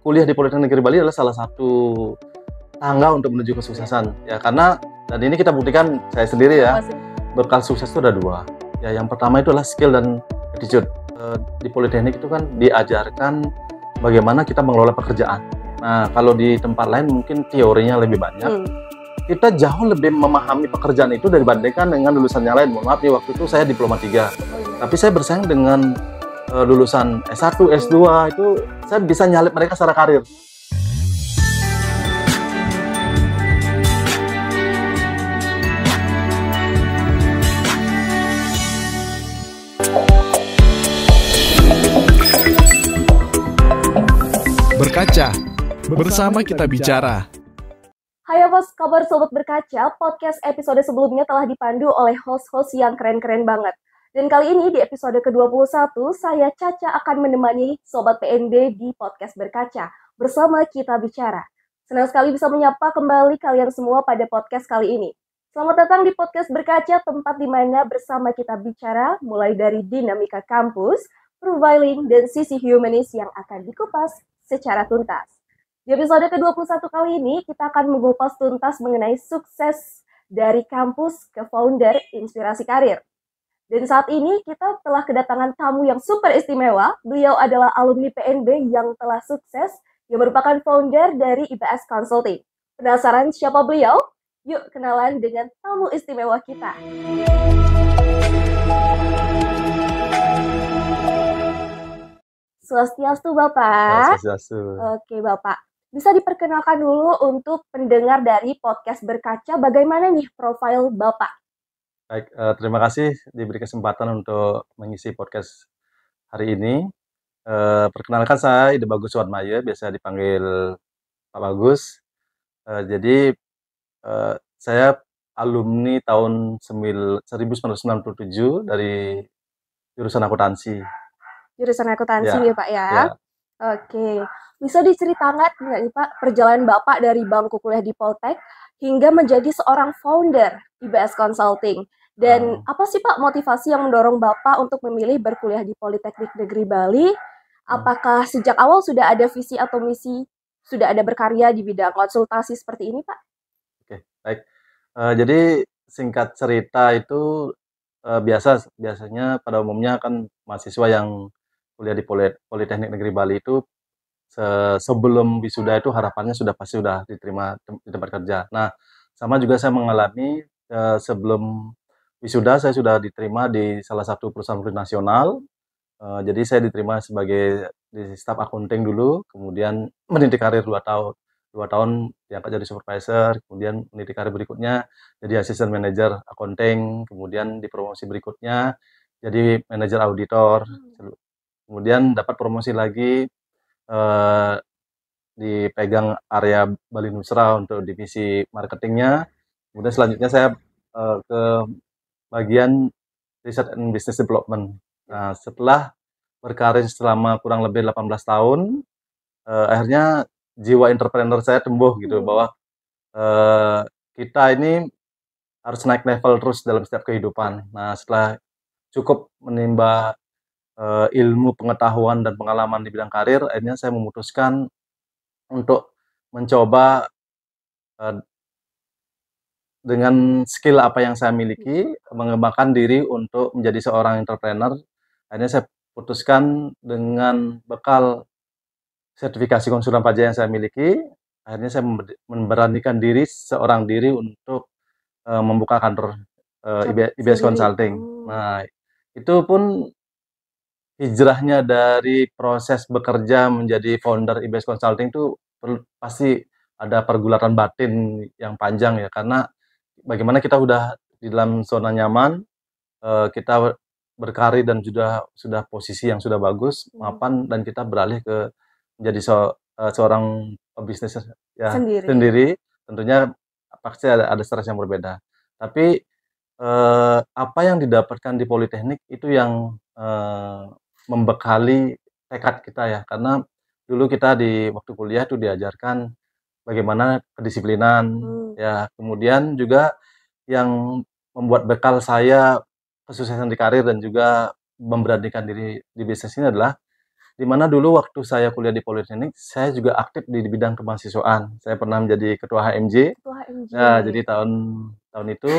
kuliah di Politeknik Negeri Bali adalah salah satu tangga untuk menuju kesuksesan. Ya, karena dan ini kita buktikan saya sendiri ya. Bekal sukses itu ada dua. Ya, yang pertama itu adalah skill dan attitude. Di Politeknik itu kan diajarkan bagaimana kita mengelola pekerjaan. Nah, kalau di tempat lain mungkin teorinya lebih banyak. Kita jauh lebih memahami pekerjaan itu dibandingkan dengan lulusan yang lain. Mohon maaf nih, waktu itu saya diploma 3. Tapi saya bersaing dengan lulusan S1, S2 itu saya bisa nyalip mereka secara karir. Berkaca, bersama kita bicara. Hai apa kabar Sobat Berkaca, podcast episode sebelumnya telah dipandu oleh host-host yang keren-keren banget. Dan kali ini di episode ke-21, saya Caca akan menemani Sobat PNB di podcast Berkaca bersama Kita Bicara. Senang sekali bisa menyapa kembali kalian semua pada podcast kali ini. Selamat datang di podcast Berkaca, tempat di mana bersama kita bicara mulai dari dinamika kampus, profiling, dan sisi humanis yang akan dikupas secara tuntas. Di episode ke-21 kali ini, kita akan mengupas tuntas mengenai sukses dari kampus ke founder inspirasi karir. Dan saat ini kita telah kedatangan tamu yang super istimewa. Beliau adalah alumni PNB yang telah sukses, yang merupakan founder dari IBS Consulting. Penasaran siapa beliau? Yuk kenalan dengan tamu istimewa kita. Swastiastu Bapak. Swastiastu. Oke Bapak, bisa diperkenalkan dulu untuk pendengar dari podcast Berkaca, bagaimana nih profil Bapak? Baik, terima kasih diberi kesempatan untuk mengisi podcast hari ini. Perkenalkan saya Ide Bagus Wadmaya, biasa dipanggil Pak Bagus. Jadi saya alumni tahun 1997 dari jurusan akuntansi. Jurusan akuntansi ya Pak ya? Ya. Oke, bisa diceritakan nggak nih Pak perjalanan Bapak dari bangku kuliah di Poltek hingga menjadi seorang founder IBS Consulting? Dan apa sih Pak motivasi yang mendorong Bapak untuk memilih berkuliah di Politeknik Negeri Bali? Apakah sejak awal sudah ada visi atau misi, sudah ada berkarya di bidang konsultasi seperti ini Pak? Oke, baik. Jadi singkat cerita itu biasanya pada umumnya kan mahasiswa yang kuliah di Politeknik Negeri Bali itu sebelum wisuda itu harapannya pasti sudah diterima di tempat kerja. Nah, sama juga saya mengalami sebelum wisuda saya sudah diterima di salah satu perusahaan multinasional. Jadi saya diterima sebagai di staf accounting dulu, kemudian meniti karir 2 tahun. 2 tahun diangkat jadi supervisor, kemudian meniti karir berikutnya jadi asisten manajer accounting, kemudian di promosi berikutnya jadi manajer auditor. Kemudian dapat promosi lagi, dipegang area Bali Nusra untuk divisi marketingnya. Kemudian selanjutnya saya ke bagian Research and Business Development. Nah, setelah berkarir selama kurang lebih 18 tahun, akhirnya jiwa entrepreneur saya tumbuh gitu, bahwa kita ini harus naik level terus dalam setiap kehidupan. Nah, setelah cukup menimba ilmu, pengetahuan, dan pengalaman di bidang karir, akhirnya saya memutuskan untuk mencoba dengan skill apa yang saya miliki, mengembangkan diri untuk menjadi seorang entrepreneur. Akhirnya saya putuskan dengan bekal sertifikasi konsultan pajak yang saya miliki, akhirnya saya memberanikan diri seorang diri untuk membuka kantor IBS Consulting. Nah, itu pun hijrahnya dari proses bekerja menjadi founder IBS Consulting itu pasti ada pergulatan batin yang panjang ya, karena bagaimana kita udah di dalam zona nyaman, kita berkarir dan sudah posisi yang sudah bagus, mapan, dan kita beralih ke menjadi seorang pebisnis ya sendiri. Tentunya pasti ada stres yang berbeda. Tapi apa yang didapatkan di Politeknik itu yang membekali tekad kita ya, karena dulu kita di waktu kuliah itu diajarkan bagaimana kedisiplinan ya, kemudian juga yang membuat bekal saya kesuksesan di karir dan juga memberanikan diri di bisnis ini adalah Di mana dulu waktu saya kuliah di Politeknik, saya juga aktif di bidang kemahasiswaan. Saya pernah menjadi ketua HMJ. Ketua HMJ. Nah, jadi tahun itu,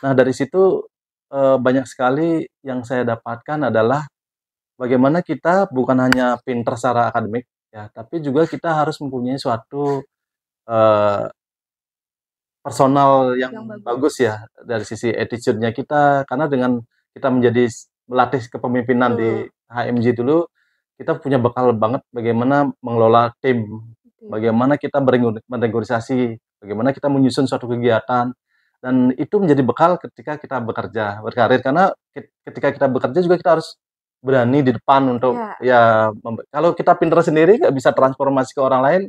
nah dari situ banyak sekali yang saya dapatkan adalah bagaimana kita bukan hanya pinter secara akademik, ya, tapi juga kita harus mempunyai suatu eh, personal yang Yang bagus. bagus ya dari sisi attitude-nya kita, karena dengan kita melatih kepemimpinan di HMJ dulu, kita punya bekal banget bagaimana mengelola tim, bagaimana kita bernegosiasi, bagaimana kita menyusun suatu kegiatan, dan itu menjadi bekal ketika kita berkarir, karena ketika kita bekerja juga kita harus berani di depan untuk kalau kita pinter sendiri nggak bisa transformasi ke orang lain,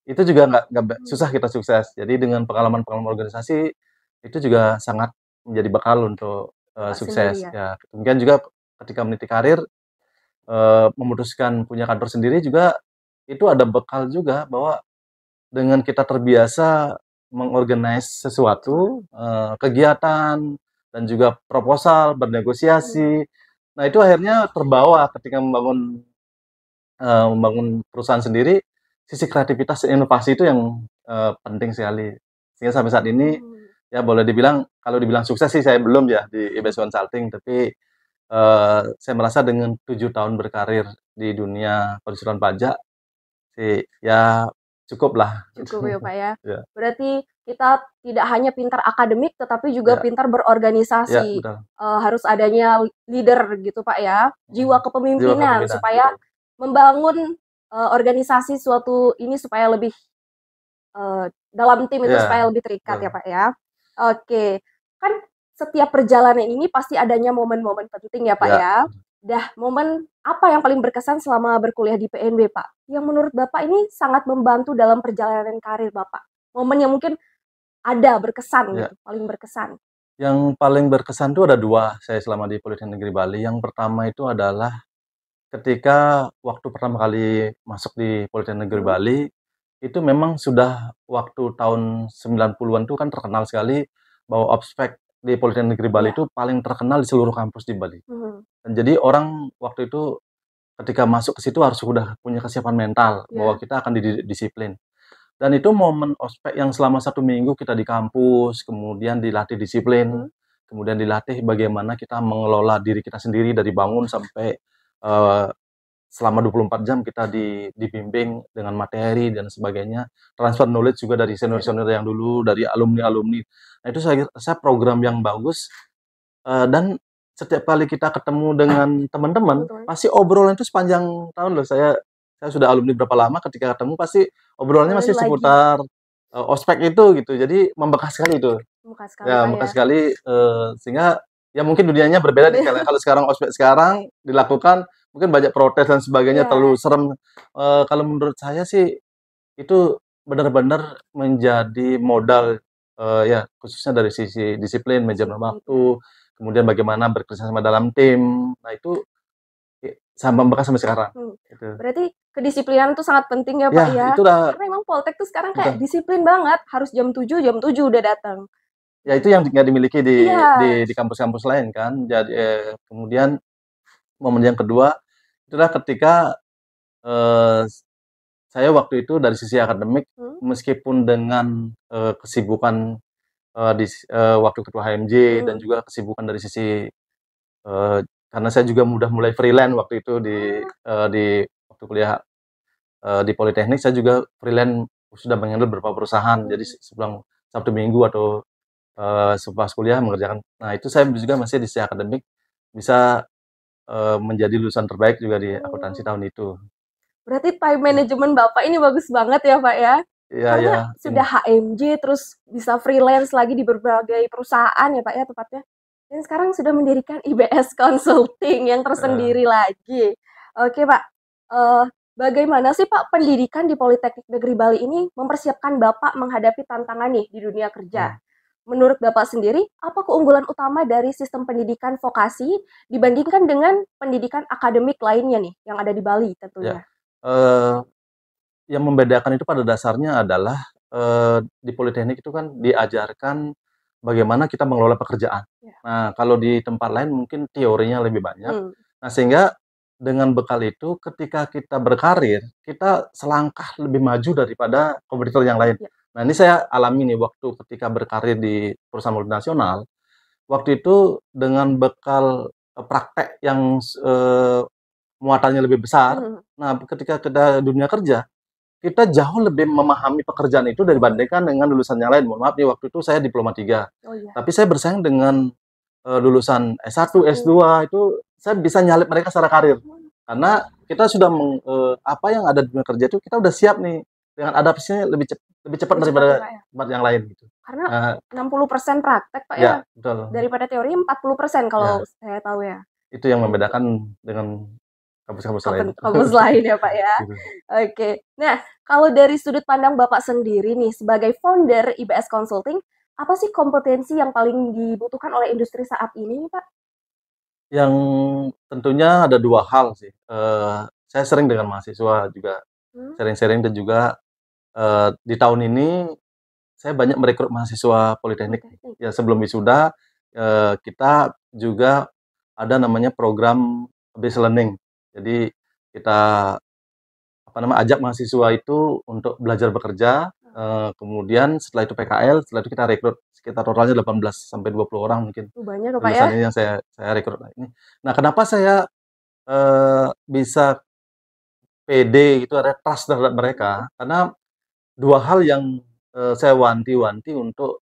itu juga nggak susah kita sukses. Jadi dengan pengalaman-pengalaman organisasi itu juga sangat menjadi bekal untuk sukses. Ya, kemudian juga ketika meniti karir, memutuskan punya kantor sendiri juga itu ada bekal juga bahwa dengan kita terbiasa mengorganize sesuatu kegiatan dan juga proposal, bernegosiasi. Nah itu akhirnya terbawa ketika membangun perusahaan sendiri. Sisi kreativitas dan inovasi itu yang penting sekali. Sehingga sampai saat ini ya boleh dibilang, kalau dibilang sukses sih saya belum ya di EBS Consulting, tapi saya merasa dengan 7 tahun berkarir di dunia konsultan pajak sih ya cukup lah. Cukup ya Pak ya. Ya. Berarti kita tidak hanya pintar akademik tetapi juga pintar berorganisasi. Harus adanya leader gitu Pak ya. Jiwa kepemimpinan supaya membangun organisasi suatu ini supaya lebih dalam tim itu supaya lebih terikat ya Pak ya. Oke, kan setiap perjalanan ini pasti adanya momen-momen penting ya Pak ya. Dah, momen apa yang paling berkesan selama berkuliah di PNB Pak? Yang menurut Bapak ini sangat membantu dalam perjalanan karir Bapak. Momen yang mungkin ada berkesan gitu, paling berkesan. Yang paling berkesan itu ada 2 saya selama di Politeknik Negeri Bali. Yang pertama itu adalah ketika waktu pertama kali masuk di Politeknik Negeri Bali, itu memang sudah waktu tahun 90-an itu kan terkenal sekali bahwa ospek di Politeknik Negeri Bali itu paling terkenal di seluruh kampus di Bali. Dan jadi orang waktu itu ketika masuk ke situ harus sudah punya kesiapan mental bahwa kita akan didisiplin. Dan itu momen ospek yang selama 1 minggu kita di kampus, kemudian dilatih disiplin, kemudian dilatih bagaimana kita mengelola diri kita sendiri dari bangun sampai selama 24 jam kita dibimbing dengan materi dan sebagainya, transfer knowledge juga dari senior-senior yang dulu, dari alumni-alumni. Nah itu saya program yang bagus, dan setiap kali kita ketemu dengan teman-teman, pasti obrolan itu sepanjang tahun loh. Saya sudah alumni berapa lama, ketika ketemu pasti obrolannya masih seputar ospek itu gitu. Jadi membekas sekali itu. Membekas sekali, sehingga ya mungkin dunianya berbeda kalau sekarang ospek sekarang dilakukan mungkin banyak protes dan sebagainya, terlalu serem. Kalau menurut saya sih itu benar-benar menjadi modal ya khususnya dari sisi disiplin, manajemen waktu, kemudian bagaimana bekerja sama dalam tim. Nah itu sampai membekas sampai sekarang. Gitu. Berarti kedisiplinan itu sangat penting ya Pak ya. Karena memang Poltek tuh sekarang kayak disiplin banget, harus jam 7 udah datang. Ya itu yang nggak dimiliki di kampus-kampus lain kan. Jadi kemudian momen yang kedua itulah ketika saya waktu itu dari sisi akademik, meskipun dengan kesibukan di waktu ketua HMJ dan juga kesibukan dari sisi karena saya juga mulai freelance waktu itu di waktu kuliah di Politeknik, saya juga freelance sudah menghandle beberapa perusahaan. Jadi sepulang Sabtu Minggu atau setelah kuliah mengerjakan. Nah itu saya juga masih di sisi akademik bisa menjadi lulusan terbaik juga di akuntansi tahun itu. Berarti time management Bapak ini bagus banget ya Pak ya? Karena sudah HMJ terus bisa freelance lagi di berbagai perusahaan ya Pak ya tepatnya. Dan sekarang sudah mendirikan IBS Consulting yang tersendiri lagi. Oke Pak, bagaimana sih Pak pendidikan di Politeknik Negeri Bali ini mempersiapkan Bapak menghadapi tantangan nih di dunia kerja? Menurut Bapak sendiri, apa keunggulan utama dari sistem pendidikan vokasi dibandingkan dengan pendidikan akademik lainnya nih yang ada di Bali tentunya? Yang membedakan itu pada dasarnya adalah di Politeknik itu kan diajarkan bagaimana kita mengelola pekerjaan. Nah kalau di tempat lain mungkin teorinya lebih banyak. Nah sehingga dengan bekal itu ketika kita berkarir, kita selangkah lebih maju daripada kompetitor yang lain. Ya. Nah, ini saya alami nih waktu ketika berkarir di perusahaan multinasional. Waktu itu dengan bekal praktek yang muatannya lebih besar. Nah, ketika kita dunia kerja, kita jauh lebih memahami pekerjaan itu dibandingkan dengan lulusan yang lain. Mohon maaf nih, waktu itu saya diploma 3. Oh iya. Tapi saya bersaing dengan lulusan S1, S2 itu saya bisa nyalip mereka secara karir. Karena kita sudah apa yang ada di dunia kerja itu kita udah siap nih dengan adaptasinya lebih cepat daripada ya, Pak, ya? tempat yang lain gitu. Karena Nah, 60% praktek, Pak, ya. ya, betul. Daripada teori 40% kalau Ya, saya tahu ya. itu yang membedakan dengan kampus-kampus lain. Kampus lain ya, Pak ya. Gitu. Oke. Nah, kalau dari sudut pandang Bapak sendiri nih sebagai founder IBS Consulting, apa sih kompetensi yang paling dibutuhkan oleh industri saat ini nih, Pak? Yang tentunya ada 2 hal sih. Saya sering dengan mahasiswa juga sharing-sharing dan juga di tahun ini saya banyak merekrut mahasiswa politeknik. Ya, sebelum wisuda kita juga ada namanya program based learning. Jadi kita ajak mahasiswa itu untuk belajar bekerja, kemudian setelah itu PKL, setelah itu kita rekrut sekitar totalnya 18 sampai 20 orang mungkin. Banyak Pak ya. Lulusan ini yang saya rekrut ini. Nah, kenapa saya bisa pede gitu, ada trust terhadap mereka? Karena 2 hal yang saya wanti-wanti untuk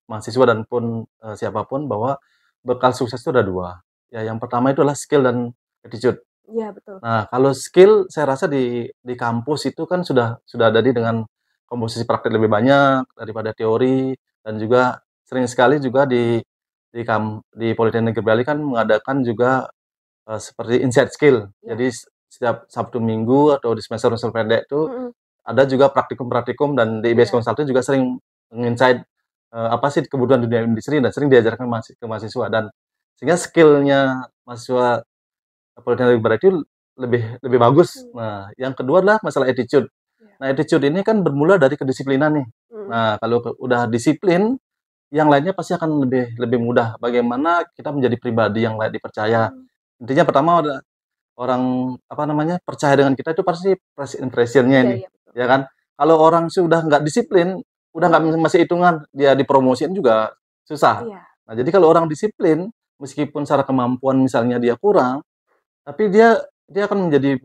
mahasiswa dan pun siapapun bahwa bekal sukses itu ada 2. Ya, yang pertama itu adalah skill dan attitude. Iya, betul. Nah, kalau skill saya rasa di kampus itu kan sudah ada dengan komposisi praktik lebih banyak daripada teori, dan juga sering sekali juga di Politeknik Negeri Bali kan mengadakan juga seperti insight skill. Ya. Jadi setiap Sabtu Minggu atau di semester pendek itu ada juga praktikum-praktikum, dan di IBS Consulting juga sering menginsight apa sih kebutuhan dunia industri, dan sering diajarkan ke mahasiswa, dan sehingga skillnya mahasiswa Politeknik Negeri Bali itu lebih bagus. Nah, yang kedua adalah masalah attitude. Nah, attitude ini kan bermula dari kedisiplinan nih. Nah, kalau udah disiplin, yang lainnya pasti akan lebih mudah. Bagaimana kita menjadi pribadi yang layak dipercaya. Intinya pertama ada orang percaya dengan kita itu pasti first impression-nya ini. Ya kan? Kalau orang sudah nggak disiplin, udah nggak masih hitungan, dia dipromosiin juga susah. Nah, jadi kalau orang disiplin, meskipun secara kemampuan misalnya dia kurang, tapi dia akan menjadi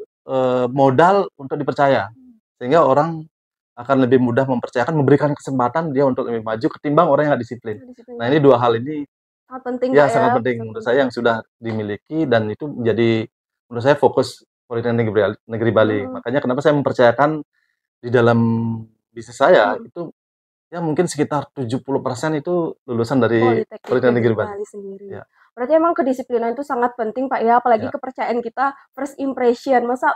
modal untuk dipercaya. Sehingga orang akan lebih mudah mempercayakan, memberikan kesempatan dia untuk lebih maju ketimbang orang yang nggak disiplin. Nah, ini 2 hal ini sangat penting, ya, Pak, sangat penting menurut saya yang sudah dimiliki, dan itu menjadi menurut saya fokus Politeknik Negeri Bali. Makanya kenapa saya mempercayakan di dalam bisnis saya itu ya mungkin sekitar 70% itu lulusan dari Politeknik Negeri Bali sendiri. Ya. Berarti emang kedisiplinan itu sangat penting, Pak ya, apalagi kepercayaan kita first impression. Masa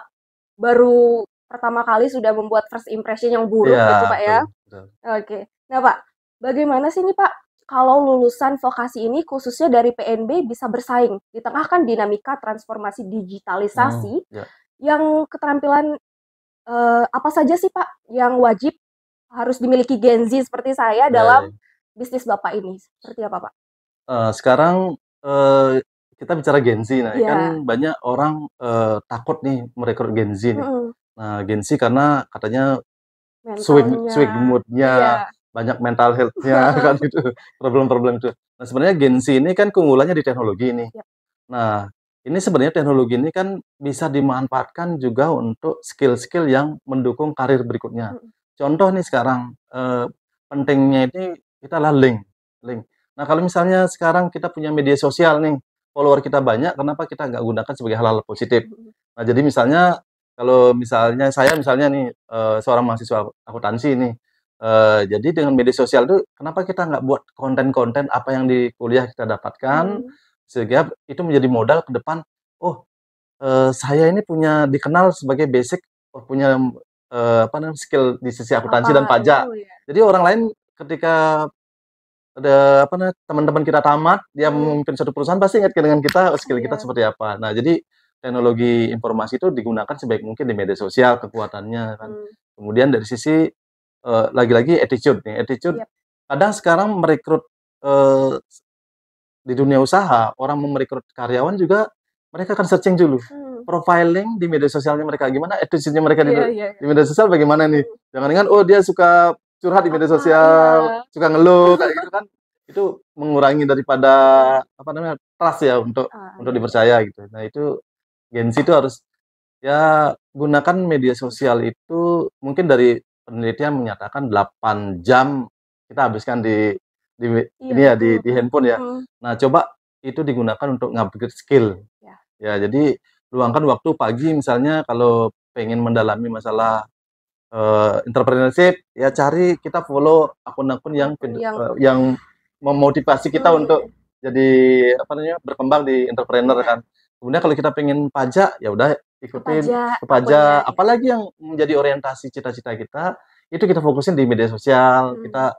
baru pertama kali sudah membuat first impression yang buruk gitu, Pak ya. Betul. Oke. Nah, Pak, bagaimana sih nih, Pak, kalau lulusan vokasi ini khususnya dari PNB bisa bersaing di tengah kan dinamika transformasi digitalisasi yang keterampilan apa saja sih, Pak, yang wajib harus dimiliki Gen Z seperti saya dalam bisnis Bapak ini? Seperti apa, Pak? Sekarang kita bicara Gen Z, nah kan banyak orang takut nih merekrut Gen Z nih. Nah, Gen Z karena katanya swing mood-nya, banyak mental health-nya kan gitu, problem-problem itu. Nah, sebenarnya Gen Z ini kan keunggulannya di teknologi nih. Nah, ini sebenarnya teknologi ini kan bisa dimanfaatkan juga untuk skill-skill yang mendukung karir berikutnya. Contoh nih sekarang pentingnya ini kita adalah link. Nah, kalau misalnya sekarang kita punya media sosial nih, follower kita banyak, kenapa kita nggak gunakan sebagai hal-hal positif? Nah, jadi misalnya kalau misalnya saya nih seorang mahasiswa akuntansi nih, jadi dengan media sosial itu kenapa kita nggak buat konten-konten apa yang di kuliah kita dapatkan, sehingga itu menjadi modal ke depan. Saya ini dikenal sebagai basic, punya skill di sisi akuntansi dan pajak. Jadi orang lain ketika ada teman-teman kita tamat, dia memimpin suatu perusahaan pasti ingat dengan kita, skill kita seperti apa. Nah, jadi teknologi informasi itu digunakan sebaik mungkin di media sosial, kekuatannya kan. Kemudian dari sisi lagi-lagi attitude nih. Kadang sekarang merekrut di dunia usaha, orang merekrut karyawan juga mereka akan searching dulu. profiling di media sosialnya mereka, gimana attitude-nya mereka Iya, iya. di media sosial bagaimana nih. Jangan-jangan oh dia suka curhat di media Apa, sosial, iya. suka ngeluh kayak gitu kan. Itu mengurangi daripada apa namanya trust ya untuk Iya, iya. dipercaya gitu. Nah itu Gen Z itu harus ya gunakan media sosial itu mungkin dari penelitian menyatakan 8 jam kita habiskan di Iya, ini ya betul, di Kak. handphone ya. Nah, coba itu digunakan untuk ngupgrade skill. Ya. Ya, jadi luangkan waktu pagi misalnya kalau pengen mendalami masalah entrepreneurship, ya cari kita follow akun-akun yang Akun yang yang memotivasi kita untuk jadi apa namanya berkembang di entrepreneur Iya. kan. Kemudian kalau kita pengen pajak, ya udah ikutin pajak ke akunnya, pajak. ya. Apalagi yang menjadi orientasi cita-cita kita, itu kita fokusin di media sosial. Kita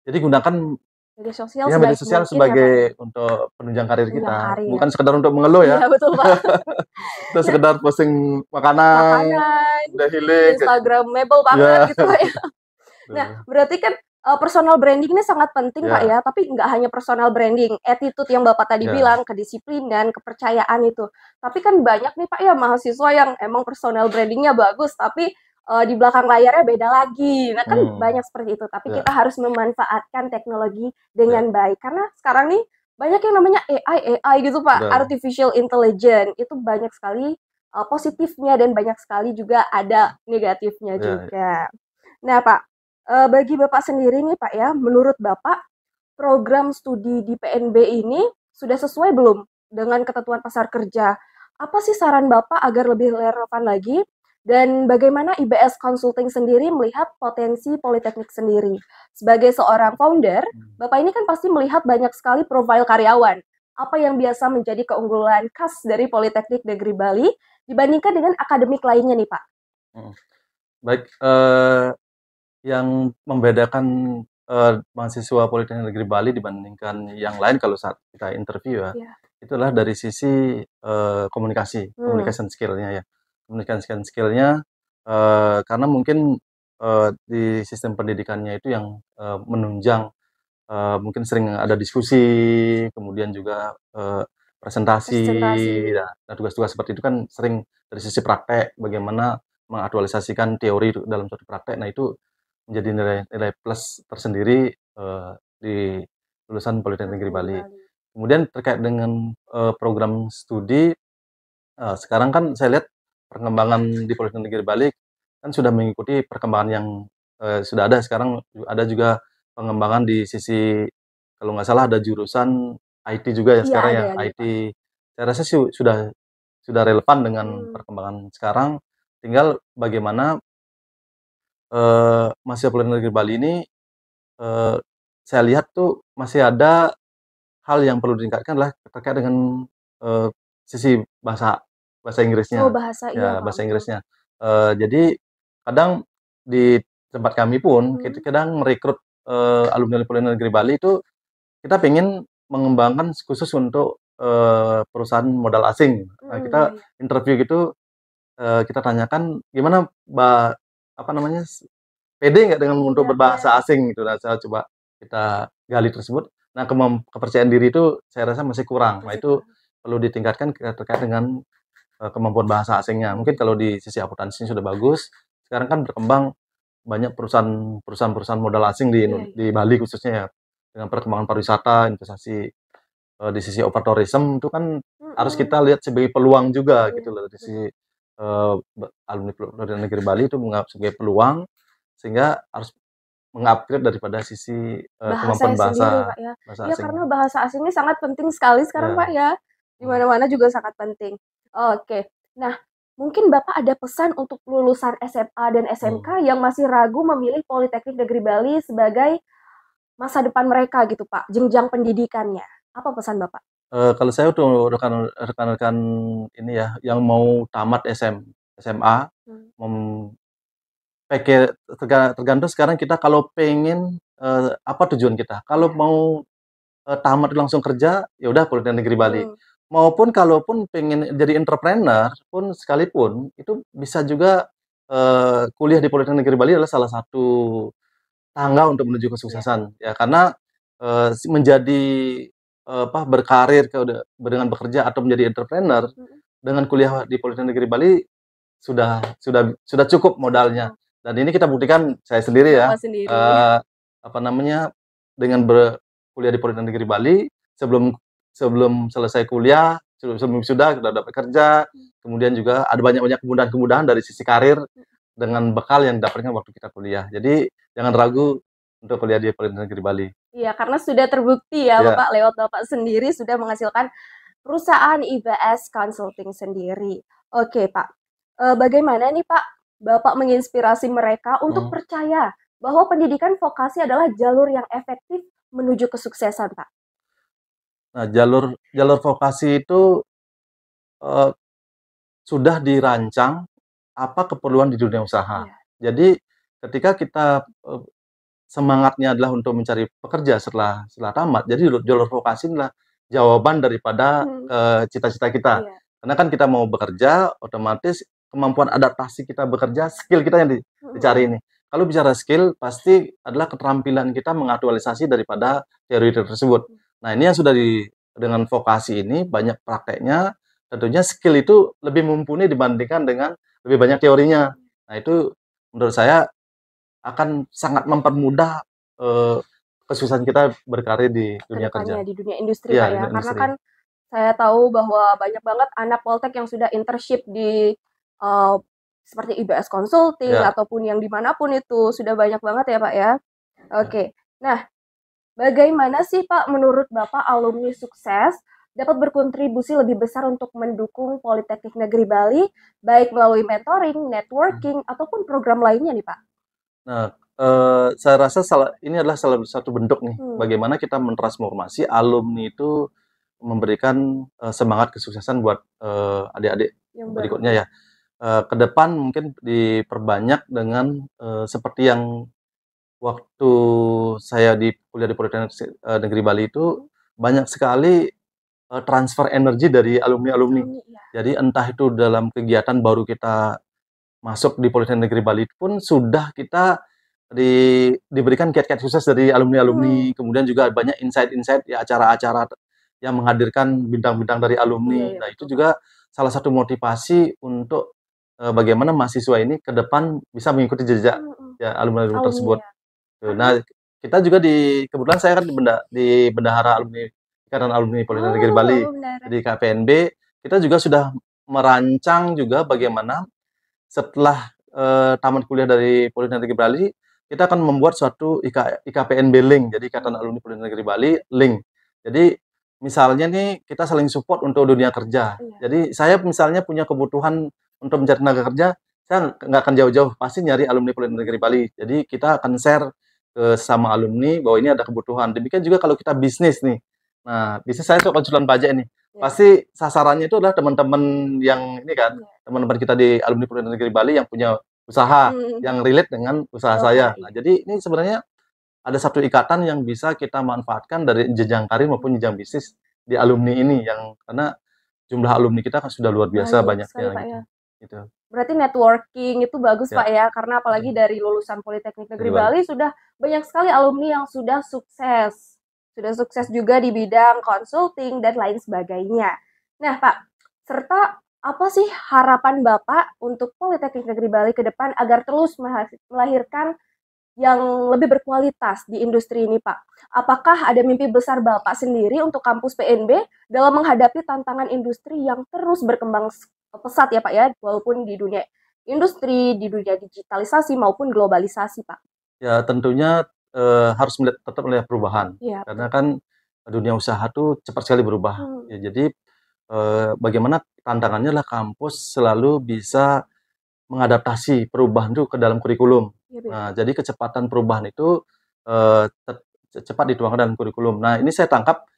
jadi gunakan Media sosial ya media sebaik sosial mungkin ya, Pak, ya. sebagai untuk penunjang karir Penunjang kita, karir. bukan sekedar untuk mengeluh ya. Iya, betul, Pak. Kita sekedar posting makanan, Makanan, udah healing. Instagramable banget Ya. gitu, Pak, ya. Nah, berarti kan personal branding ini sangat penting, Pak, Ya. ya. Tapi nggak hanya personal branding, attitude yang Bapak tadi Ya. bilang, kedisiplinan, kepercayaan itu. Tapi kan banyak nih, Pak, ya mahasiswa yang emang personal brandingnya bagus, tapi di belakang layarnya beda lagi. Nah, kan banyak seperti itu. Tapi Ya. kita harus memanfaatkan teknologi dengan baik. Karena sekarang nih banyak yang namanya AI gitu, Pak. Betul. Artificial Intelligence. Itu banyak sekali positifnya dan banyak sekali juga ada negatifnya Ya. juga. Nah, Pak, bagi Bapak sendiri nih, Pak, ya, menurut Bapak program studi di PNB ini sudah sesuai belum dengan ketentuan pasar kerja? Apa sih saran Bapak agar lebih relevan lagi? Dan bagaimana IBS Consulting sendiri melihat potensi Politeknik sendiri? Sebagai seorang founder, Bapak ini kan pasti melihat banyak sekali profil karyawan. Apa yang biasa menjadi keunggulan khas dari Politeknik Negeri Bali dibandingkan dengan akademik lainnya nih, Pak? Baik, yang membedakan mahasiswa Politeknik Negeri Bali dibandingkan yang lain kalau saat kita interview ya, itulah dari sisi komunikasi, communication skill-nya ya. Communication skill-nya karena mungkin di sistem pendidikannya itu yang menunjang mungkin sering ada diskusi, kemudian juga presentasi. Nah, tugas-tugas seperti itu kan sering dari sisi praktek, bagaimana mengaktualisasikan teori dalam suatu praktek. Nah, itu menjadi nilai plus tersendiri di lulusan Politeknik Negeri Bali. Kemudian terkait dengan program studi, sekarang kan saya lihat perkembangan di Politeknik Negeri Bali kan sudah mengikuti perkembangan yang sudah ada. Sekarang ada juga pengembangan di sisi kalau nggak salah ada jurusan IT juga ya sekarang ya, IT. Saya rasa sih sudah relevan dengan perkembangan sekarang. Tinggal bagaimana mahasiswa Politeknik Negeri Bali ini saya lihat tuh masih ada hal yang perlu ditingkatkan adalah terkait dengan sisi bahasa Inggrisnya. Oh, bahasa, iya, Pak, Bahasa betul. Inggrisnya. Jadi kadang di tempat kami pun kita kadang merekrut alumni Politeknik Negeri Bali itu kita pengen mengembangkan khusus untuk perusahaan modal asing. Nah, kita interview gitu kita tanyakan gimana apa namanya pede nggak dengan untuk berbahasa asing gitu. Nah, saya coba kita gali tersebut. Nah, kepercayaan diri itu saya rasa masih kurang. Nah, itu perlu ditingkatkan terkait dengan kemampuan bahasa asingnya. Mungkin kalau di sisi akuntansi sudah bagus. Sekarang kan berkembang banyak perusahaan modal asing di Bali khususnya ya. Dengan perkembangan pariwisata, investasi di sisi overtourism itu kan harus kita lihat sebagai peluang juga gitu loh. Di sisi alumni Politeknik Negeri Bali itu menganggap sebagai peluang sehingga harus mengupgrade daripada sisi kemampuan sendiri, Pak, ya. Ya, karena bahasa asing ini sangat penting sekali sekarang, Pak, ya. Di mana-mana juga sangat penting. Oke. Nah, mungkin Bapak ada pesan untuk lulusan SMA dan SMK yang masih ragu memilih Politeknik Negeri Bali sebagai masa depan mereka gitu, Pak, jenjang pendidikannya. Apa pesan Bapak? Kalau saya untuk rekan-rekan ini ya, yang mau tamat SMA, tergantung sekarang kita kalau pengen apa tujuan kita. Kalau mau tamat langsung kerja, ya udah Politeknik Negeri Bali. Maupun kalaupun pengen jadi entrepreneur pun sekalipun, itu bisa juga kuliah di Politeknik Negeri Bali adalah salah satu tangga untuk menuju kesuksesan. Ya, karena menjadi berkarir dengan bekerja atau menjadi entrepreneur dengan kuliah di Politeknik Negeri Bali sudah cukup modalnya. Dan ini kita buktikan saya sendiri ya, Bapak sendiri. apa namanya, dengan kuliah di Politeknik Negeri Bali, sebelum selesai kuliah, sebelum sudah kita dapat kerja, kemudian juga ada banyak kemudahan-kemudahan dari sisi karir dengan bekal yang didapatkan waktu kita kuliah. Jadi jangan ragu untuk kuliah di Politeknik Negeri Bali. Iya, karena sudah terbukti ya Iya. Bapak, lewat Bapak sendiri sudah menghasilkan perusahaan IBS Consulting sendiri. Oke Pak, bagaimana nih Pak Bapak menginspirasi mereka untuk percaya bahwa pendidikan vokasi adalah jalur yang efektif menuju kesuksesan Pak? Nah, jalur vokasi itu sudah dirancang apa keperluan di dunia usaha. Iya. Jadi ketika kita semangatnya adalah untuk mencari pekerja setelah tamat, jadi jalur vokasi adalah jawaban daripada cita-cita kita. Iya. Karena kan kita mau bekerja, otomatis kemampuan adaptasi kita bekerja, skill kita yang dicari ini. Kalau bicara skill, pasti adalah keterampilan kita mengaktualisasi daripada teori tersebut. Nah, ini yang sudah dengan vokasi ini banyak prakteknya, tentunya skill itu lebih mumpuni dibandingkan dengan lebih banyak teorinya. Nah, itu menurut saya akan sangat mempermudah kesuksesan kita berkarir di dunia kerja. Di dunia industri Iya, Pak ya. dunia Karena industri. kan saya tahu bahwa banyak banget anak Poltek yang sudah internship di seperti IBS Consulting Ya. ataupun yang dimanapun itu sudah banyak banget ya Pak ya. Oke. Nah, bagaimana sih Pak menurut Bapak alumni sukses dapat berkontribusi lebih besar untuk mendukung Politeknik Negeri Bali baik melalui mentoring, networking ataupun program lainnya nih Pak? Nah, saya rasa ini adalah salah satu bentuk nih bagaimana kita mentransformasi alumni itu memberikan semangat kesuksesan buat adik-adik berikutnya ya. Ke depan mungkin diperbanyak dengan seperti yang waktu saya kuliah di Politeknik Negeri Bali itu banyak sekali transfer energi dari alumni-alumni. Jadi entah itu dalam kegiatan baru kita masuk di Politeknik Negeri Bali pun sudah kita diberikan kiat-kiat sukses dari alumni-alumni. Kemudian juga banyak insight-insight ya, acara-acara yang menghadirkan bintang-bintang dari alumni. Nah, itu juga salah satu motivasi untuk bagaimana mahasiswa ini ke depan bisa mengikuti jejak ya alumni-alumni tersebut. Nah, kita juga kebetulan saya kan di bendahara Ikatan Alumni Politeknik Negeri Bali, di KPNB, kita juga sudah merancang juga bagaimana setelah tamat kuliah dari Politeknik Negeri Bali, kita akan membuat suatu IKPNB link, jadi Ikatan Alumni Politeknik Negeri Bali link. Jadi misalnya nih kita saling support untuk dunia kerja. Jadi saya misalnya punya kebutuhan untuk mencari tenaga kerja, saya nggak akan jauh-jauh, pasti nyari alumni Politeknik Negeri Bali. Jadi kita akan share ke sama alumni bahwa ini ada kebutuhan. Demikian juga kalau kita bisnis nih. Nah, bisnis saya konsultan pajak nih. Pasti sasarannya itu adalah teman-teman yang ini kan, teman-teman kita di alumni Politeknik Negeri Bali yang punya usaha, yang relate dengan usaha saya. Nah, jadi ini sebenarnya ada satu ikatan yang bisa kita manfaatkan dari jenjang karir maupun jenjang bisnis di alumni ini, karena jumlah alumni kita kan sudah luar biasa banyaknya gitu. Berarti networking itu bagus Pak ya, karena apalagi dari lulusan Politeknik Negeri Bali sudah banyak sekali alumni yang sudah sukses juga di bidang consulting dan lain sebagainya. Nah Pak, serta apa sih harapan Bapak untuk Politeknik Negeri Bali ke depan agar terus melahirkan yang lebih berkualitas di industri ini Pak? Apakah ada mimpi besar Bapak sendiri untuk kampus PNB dalam menghadapi tantangan industri yang terus berkembang pesat ya Pak ya, walaupun di dunia industri, di dunia digitalisasi maupun globalisasi Pak? Ya tentunya harus tetap melihat perubahan, karena kan dunia usaha tuh cepat sekali berubah. Ya, jadi bagaimana tantangannya lah kampus selalu bisa mengadaptasi perubahan itu ke dalam kurikulum. Nah, jadi kecepatan perubahan itu cepat dituangkan dalam kurikulum. Nah, ini saya tangkap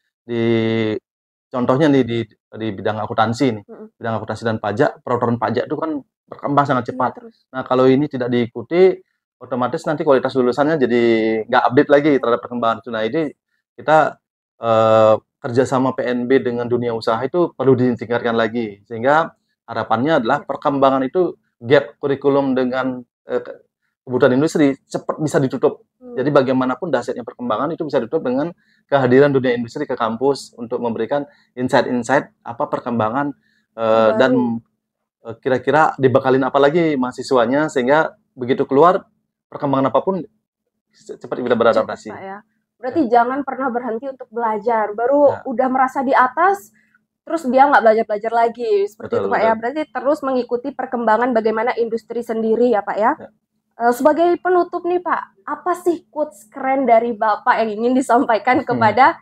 contohnya nih di bidang akuntansi nih. Bidang akuntansi dan pajak, peraturan pajak itu kan berkembang sangat cepat. Nah, kalau ini tidak diikuti, otomatis nanti kualitas lulusannya jadi nggak update lagi terhadap perkembangan itu. Nah, ini kita kerjasama PNB dengan dunia usaha itu perlu ditingkatkan lagi. Sehingga harapannya adalah perkembangan itu gap kurikulum dengan kebutuhan industri cepat bisa ditutup. Jadi bagaimanapun dahsyatnya perkembangan itu bisa ditutup dengan kehadiran dunia industri ke kampus untuk memberikan insight-insight apa perkembangan dan kira-kira dibekalin apa lagi mahasiswanya sehingga begitu keluar perkembangan apapun cepat bisa beradaptasi. Cepat, Pak, ya. Berarti jangan pernah berhenti untuk belajar. Baru udah merasa di atas, terus dia nggak belajar-belajar lagi. Seperti itu, Pak, ya. Berarti terus mengikuti perkembangan bagaimana industri sendiri ya, Pak, ya. Sebagai penutup nih, Pak, apa sih quotes keren dari Bapak yang ingin disampaikan kepada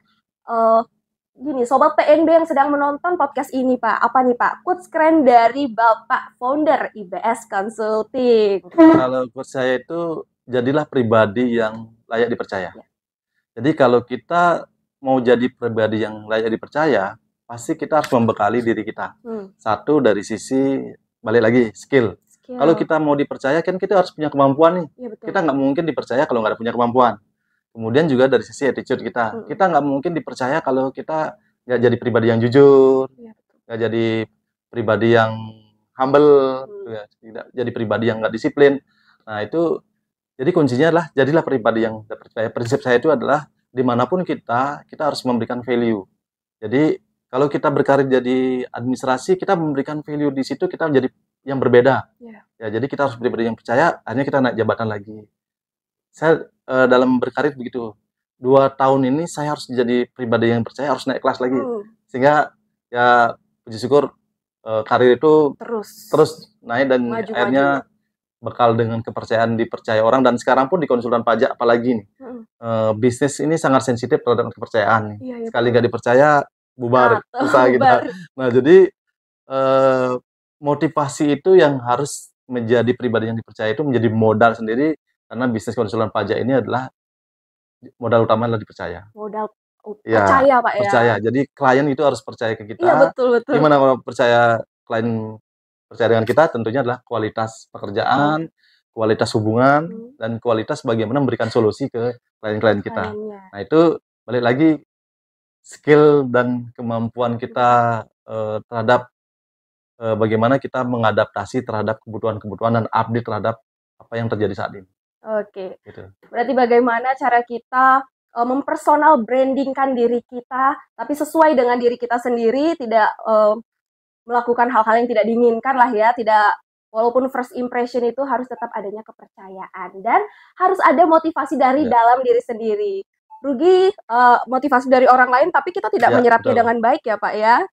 Sobat PNB yang sedang menonton podcast ini, Pak? Apa nih, Pak? Quotes keren dari Bapak founder IBS Consulting. Kalau quotes saya itu, jadilah pribadi yang layak dipercaya. Jadi kalau kita mau jadi pribadi yang layak dipercaya, pasti kita harus membekali diri kita. Satu dari sisi, balik lagi, skill. Kalau kita mau dipercaya, kan kita harus punya kemampuan nih. Ya, kita nggak mungkin dipercaya kalau nggak ada punya kemampuan. Kemudian juga dari sisi attitude kita. Kita nggak mungkin dipercaya kalau kita nggak jadi pribadi yang jujur, nggak jadi pribadi yang humble, tidak jadi pribadi yang nggak disiplin. Nah itu, jadi kuncinya adalah jadilah pribadi yang percaya. Prinsip saya itu adalah dimanapun kita harus memberikan value. Jadi kalau kita berkarir jadi administrasi, kita memberikan value di situ, kita menjadi yang berbeda. Ya, jadi kita harus pribadi yang percaya, akhirnya kita naik jabatan lagi. Saya dalam berkarir begitu. 2 tahun ini saya harus jadi pribadi yang percaya, harus naik kelas lagi. Sehingga ya puji syukur karir itu terus naik dan akhirnya bekal dengan kepercayaan dipercaya orang. Dan sekarang pun di konsultan pajak apalagi nih. Bisnis ini sangat sensitif terhadap kepercayaan nih. Sekali nggak dipercaya, bubar usaha kita. Nah jadi motivasi itu yang harus menjadi pribadi yang dipercaya itu menjadi modal sendiri. Karena bisnis konsultan pajak ini adalah modal utama adalah dipercaya. Modal percaya, Pak, ya. Percaya. Jadi klien itu harus percaya ke kita. Iya, betul. Gimana kalau klien percaya dengan kita? Tentunya adalah kualitas pekerjaan, kualitas hubungan, dan kualitas bagaimana memberikan solusi ke klien-klien kita. Nah itu balik lagi skill dan kemampuan kita terhadap bagaimana kita mengadaptasi terhadap kebutuhan-kebutuhan dan update terhadap apa yang terjadi saat ini. Oke. Gitu. Berarti bagaimana cara kita mempersonal brandingkan diri kita, tapi sesuai dengan diri kita sendiri, tidak melakukan hal-hal yang tidak diinginkan lah ya, tidak, walaupun first impression itu harus tetap adanya kepercayaan dan harus ada motivasi dari dalam diri sendiri. Rugi motivasi dari orang lain, tapi kita tidak menyerapnya dengan baik ya, Pak, ya.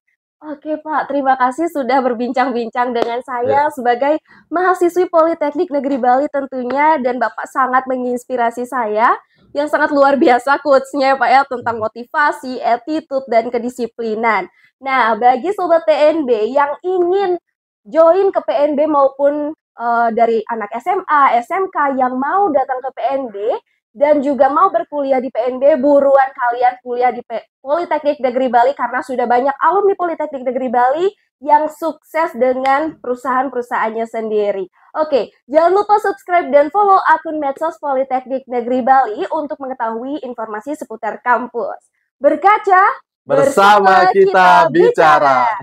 Oke, Pak, terima kasih sudah berbincang-bincang dengan saya sebagai mahasiswi Politeknik Negeri Bali tentunya, dan Bapak sangat menginspirasi saya yang sangat luar biasa quotes-nya, Pak, ya, tentang motivasi, attitude, dan kedisiplinan. Nah, bagi Sobat PNB yang ingin join ke PNB maupun dari anak SMA, SMK yang mau datang ke PNB, dan juga mau berkuliah di PNB, buruan kalian kuliah di Politeknik Negeri Bali karena sudah banyak alumni Politeknik Negeri Bali yang sukses dengan perusahaan-perusahaannya sendiri. Oke, jangan lupa subscribe dan follow akun medsos Politeknik Negeri Bali untuk mengetahui informasi seputar kampus. Berkaca, bersama kita bicara.